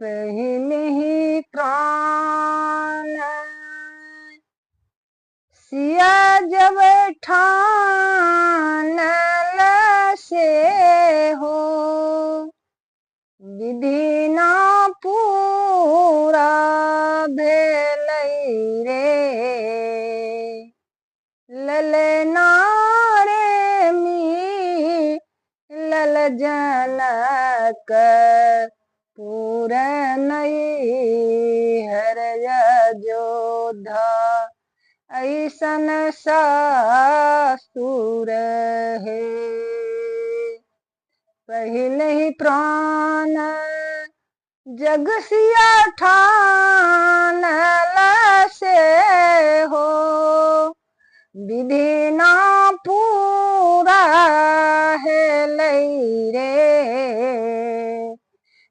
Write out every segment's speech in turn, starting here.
पहले ही प्राण सिया जब ठान से हो, विधि ना पूरा भेलै रे, ललना रे मिलल जनक पूर नैहर अयोध्या, ऐसन सासुर है। पहले ही प्राण जग सिया ठान से हो, विधि ना पूरा है रे,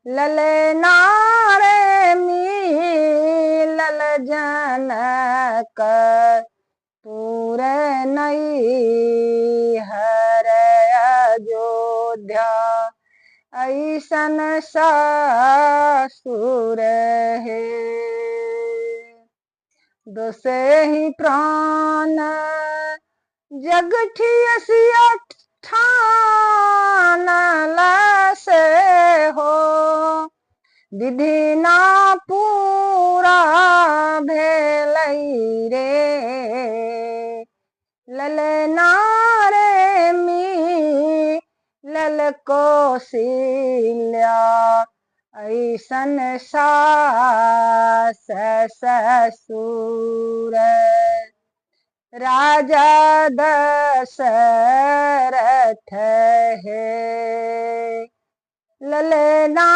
ललना रे मिलल जनक पूर नैहर अयोध्या, ऐसन सासुर है। दोसे ही प्राण जग ठियसिया ठान से हो, विधि ना पूरा भेलै रे, ललना रे मिलल कौशल्या, ऐसन सास ससुर। राजा दशरथ है, ललना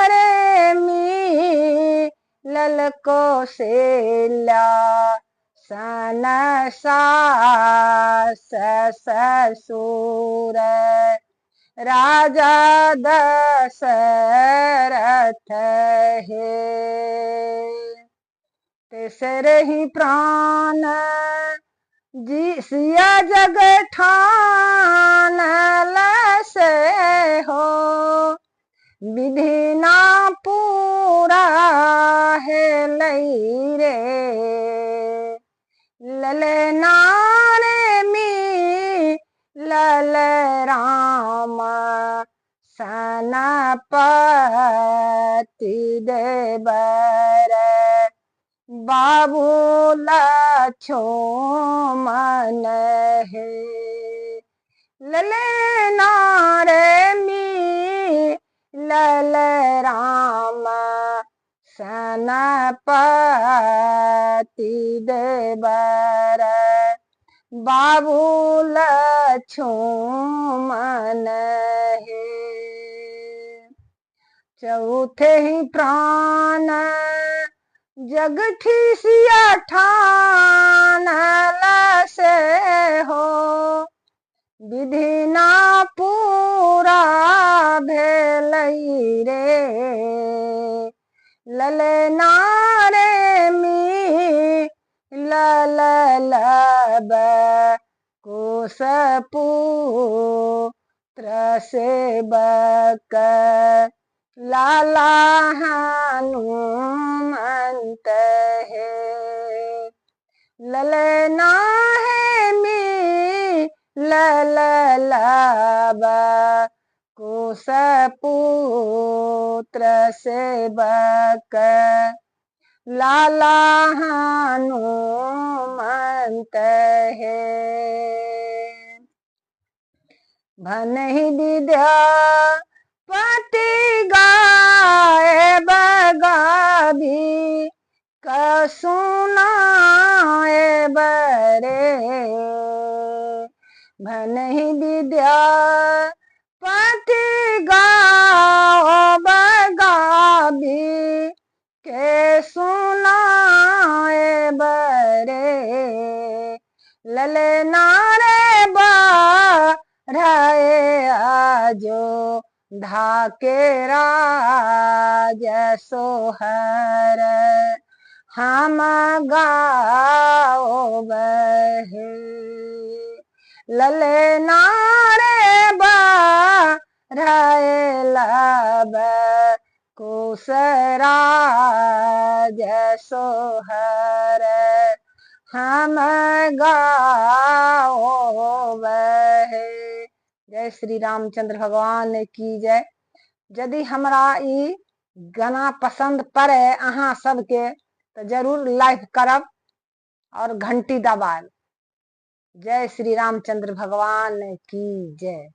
रे मिलल कौशल्या, सन सास ससुर। राजा दशरथ है, तेसरे ही प्राण जी सिया जग ठान से हो, विधि ना पूरा है रे, ललना रे मिलल राम सनपति देवर, बाबू लक्ष्मण है, ललना रे मिलल राम सनपति देवर, बाबू लक्ष्मण है। चौथे ही प्राण जग ठिसिया ठान से हो, विधि ना पूरा भेलै रे, ललना रे मिलल लब कुश पुत्र सेवक, लाला हनुमंत है, ललना है मिलल लब कुश पुत्र सेवक, लाला हनुमंत है। भनहि विद्यापति गाए बगावी, कसुनाए बरे, भनहि विद्यापति गाओ बगावी, के सुनाए बरे, ललना रे बढ़ाए आजो ढाके राज सोहर, हम गाओ बहे, ललना रे बढ़ाए लब कोसराज सोहर हम गाओ बहे। जय श्री रामचंद्र भगवान की जय। यदि हमरा ई गाना पसंद पड़े अहाँ सबके तो जरूर लाइक करब और घंटी दबाएब। जय श्री रामचंद्र भगवान की जय।